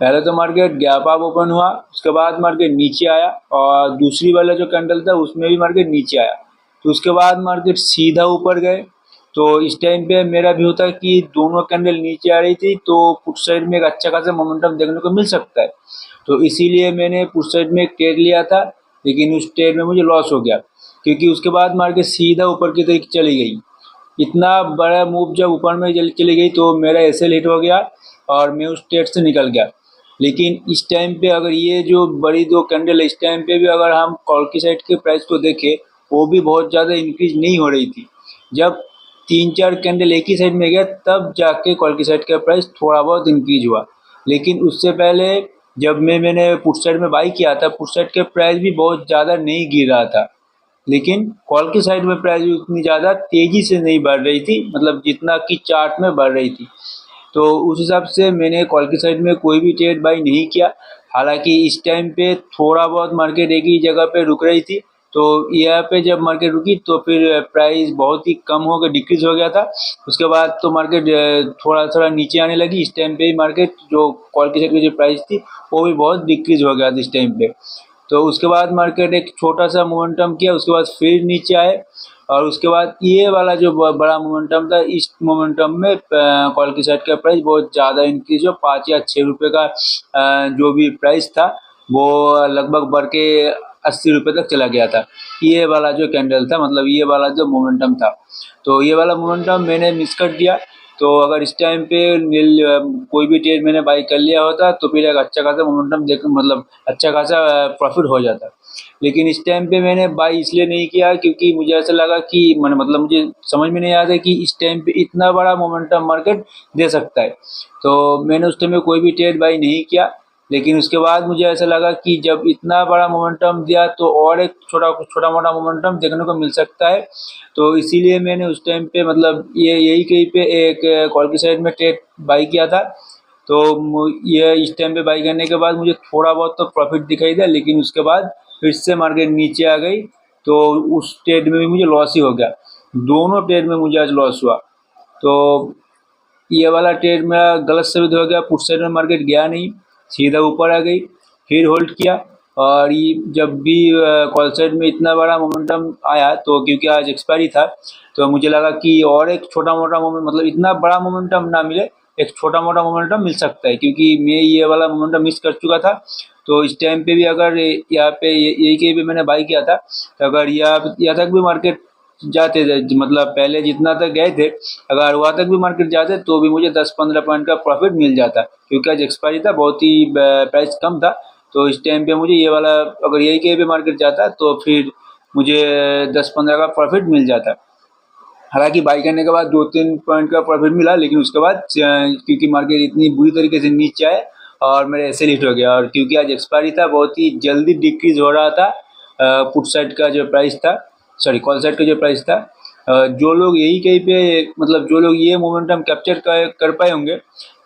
पहले तो market gap up open हुआ, उसके बाद मार्केट नीचे आया और दूसरी वाला जो कैंडल था उसमें भी मार्केट नीचे आया। तो उसके बाद मार्केट सीधा ऊपर गए। तो इस टाइम पे मेरा व्यू था कि दोनों कैंडल नीचे आ रही थी तो पुट साइड में एक अच्छा खासा मोमेंटम देखने को मिल सकता है। तो इसीलिए मैंने पुट साइड में एक ट्रेड लिया था, लेकिन उस ट्रेड में मुझे लॉस हो गया क्योंकि उसके बाद मार्केट सीधा ऊपर की तरफ चली गई। इतना बड़ा मूव जब ऊपर में चली गई तो मेरा एसएल हिट हो गया और मैं उस ट्रेड से निकल गया। लेकिन इस टाइम पे अगर ये जो बड़ी दो कैंडल है, इस टाइम पे भी अगर हम कॉल की साइड के प्राइस को देखें, वो भी बहुत ज़्यादा इंक्रीज नहीं हो रही थी। जब 3-4 कैंडल एक ही साइड में गया तब जाके कॉल की साइड का प्राइस थोड़ा बहुत इंक्रीज हुआ। लेकिन उससे पहले जब मैंने पुट साइड में बाई किया था, पुट साइड के प्राइस भी बहुत ज़्यादा नहीं गिर रहा था। लेकिन कॉल की साइड में प्राइस भी उतनी ज़्यादा तेज़ी से नहीं बढ़ रही थी, मतलब जितना कि चार्ट में बढ़ रही थी। तो उस हिसाब से मैंने कॉल की साइड में कोई भी ट्रेड बाई नहीं किया। हालांकि इस टाइम पे थोड़ा बहुत मार्केट एक ही जगह पे रुक रही थी, तो यहाँ पे जब मार्केट रुकी तो फिर प्राइस बहुत ही कम हो गया, डिक्रीज हो गया था। उसके बाद तो मार्केट थोड़ा थोड़ा नीचे आने लगी। इस टाइम पे ही मार्केट जो कॉल की साइड की जो प्राइस थी वो भी बहुत डिक्रीज हो गया था इस टाइम पे। तो उसके बाद मार्केट एक छोटा सा मोमेंटम किया, उसके बाद फिर नीचे आए और उसके बाद ये वाला जो बड़ा मोमेंटम था, इस मोमेंटम में कॉल की साइड का प्राइस बहुत ज़्यादा इंक्रीज हो 5 या 6 रुपये का जो भी प्राइस था वो लगभग बढ़ के 80 रुपये तक चला गया था। ये वाला जो कैंडल था, मतलब ये वाला जो मोमेंटम था, तो ये वाला मोमेंटम मैंने मिस कर दिया। तो अगर इस टाइम पे कोई भी ट्रेड मैंने बाई कर लिया होता तो फिर एक अच्छा खासा मोमेंटम देख, मतलब अच्छा खासा प्रॉफिट हो जाता। लेकिन इस टाइम पे मैंने बाई इसलिए नहीं किया क्योंकि मुझे ऐसा लगा कि मतलब मुझे समझ में नहीं आता कि इस टाइम पे इतना बड़ा मोमेंटम मार्केट दे सकता है। तो मैंने उस टाइम में कोई भी ट्रेड बाई नहीं किया। लेकिन उसके बाद मुझे ऐसा लगा कि जब इतना बड़ा मोमेंटम दिया तो और एक छोटा छोटा मोटा मोमेंटम देखने को मिल सकता है। तो इसीलिए मैंने उस टाइम पे मतलब ये यही कहीं पे एक कॉल की साइड में ट्रेड बाई किया था। तो ये इस टाइम पे बाई करने के बाद मुझे थोड़ा बहुत तो प्रॉफिट दिखाई दिया, लेकिन उसके बाद फिर से मार्केट नीचे आ गई। तो उस ट्रेड में भी मुझे लॉस ही हो गया। दोनों ट्रेड में मुझे आज लॉस हुआ। तो ये वाला ट्रेड मेरा गलत साबित हो गया, पुट साइड में मार्केट गया नहीं, सीधा ऊपर आ गई, फिर होल्ड किया। और ये जब भी कॉल साइड में इतना बड़ा मोमेंटम आया तो क्योंकि आज एक्सपायरी था तो मुझे लगा कि और एक छोटा मोटा मोमेंट, मतलब इतना बड़ा मोमेंटम ना मिले, एक छोटा मोटा मोमेंटम मिल सकता है क्योंकि मैं ये वाला मोमेंटम मिस कर चुका था। तो इस टाइम पे भी अगर यहाँ पे यही के भी मैंने बाई किया था, तो अगर यहाँ तक भी मार्केट जाते थे, मतलब पहले जितना तक गए थे, अगर वहाँ तक भी मार्केट जाते तो भी मुझे 10-15 पॉइंट का प्रॉफिट मिल जाता क्योंकि आज एक्सपायरी था, बहुत ही प्राइस कम था। तो इस टाइम पे मुझे ये वाला अगर यही कहीं पे मार्केट जाता तो फिर मुझे 10-15 का प्रॉफिट मिल जाता। हालांकि बाई करने के बाद 2-3 पॉइंट का प्रॉफिट मिला, लेकिन उसके बाद क्योंकि मार्केट इतनी बुरी तरीके से नीचे आए और मेरे ऐसे हिट हो गया। और क्योंकि आज एक्सपायरी था, बहुत ही जल्दी डिक्रीज हो रहा था पुट साइड का जो प्राइस था, सॉरी कॉल साइड का जो प्राइस था। जो लोग यही कहीं पे, मतलब जो लोग ये मोमेंटम कैप्चर कर पाए होंगे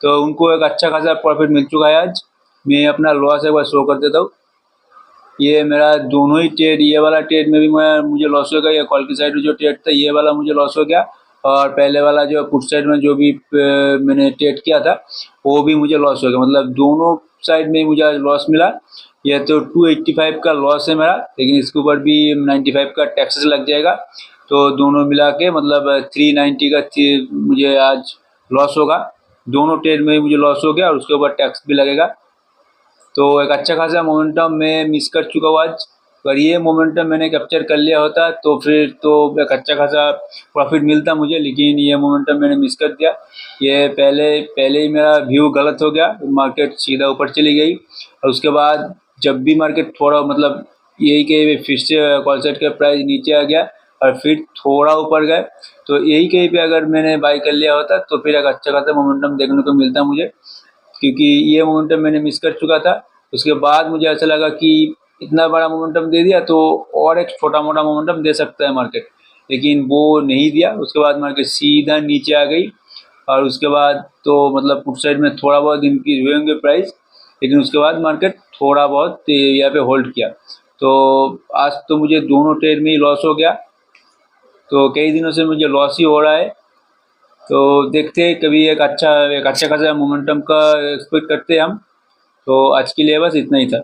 तो उनको एक अच्छा खासा प्रॉफिट मिल चुका है आज। मैं अपना लॉस एक बार शो कर देता हूँ। ये मेरा दोनों ही ट्रेड, ये वाला ट्रेड में भी मुझे लॉस हो गया, या कॉल की साइड में जो ट्रेड था ये वाला मुझे लॉस हो गया। और पहले वाला जो पुट साइड में जो भी मैंने ट्रेड किया था वो भी मुझे लॉस हो गया, मतलब दोनों साइड में मुझे आज लॉस मिला। ये तो 285 का लॉस है मेरा, लेकिन इसके ऊपर भी 95 का टैक्सेस लग जाएगा। तो दोनों मिला के मतलब 390 का मुझे आज लॉस होगा। दोनों ट्रेड में मुझे लॉस हो गया और उसके ऊपर टैक्स भी लगेगा। तो एक अच्छा खासा मोमेंटम मैं मिस कर चुका हूँ आज। अगर ये मोमेंटम मैंने कैप्चर कर लिया होता तो फिर तो एक अच्छा खासा प्रॉफिट मिलता मुझे, लेकिन ये मोमेंटम मैंने मिस कर दिया। ये पहले पहले ही मेरा व्यू गलत हो गया, मार्केट सीधा ऊपर चली गई और उसके बाद जब भी मार्केट थोड़ा, मतलब यही कि फिर से कॉल सेट का प्राइस नीचे आ गया और फिर थोड़ा ऊपर गए, तो यही कहीं पे अगर मैंने बाई कर लिया होता तो फिर एक अच्छा खासा मोमेंटम देखने को मिलता मुझे, क्योंकि ये मोमेंटम मैंने मिस कर चुका था। उसके बाद मुझे ऐसा लगा कि इतना बड़ा मोमेंटम दे दिया तो और एक छोटा मोटा मोमेंटम दे सकता है मार्केट, लेकिन वो नहीं दिया। उसके बाद मार्केट सीधा नीचे आ गई और उसके बाद तो मतलब पुट साइड में थोड़ा बहुत इंक्रीज हुए होंगे प्राइस, लेकिन उसके बाद मार्केट थोड़ा बहुत यहाँ पे होल्ड किया। तो आज तो मुझे दोनों ट्रेड में ही लॉस हो गया। तो कई दिनों से मुझे लॉस ही हो रहा है। तो देखते हैं, कभी एक अच्छा खासा मोमेंटम का एक्सपेक्ट करते हैं हम। तो आज के लिए बस इतना ही था।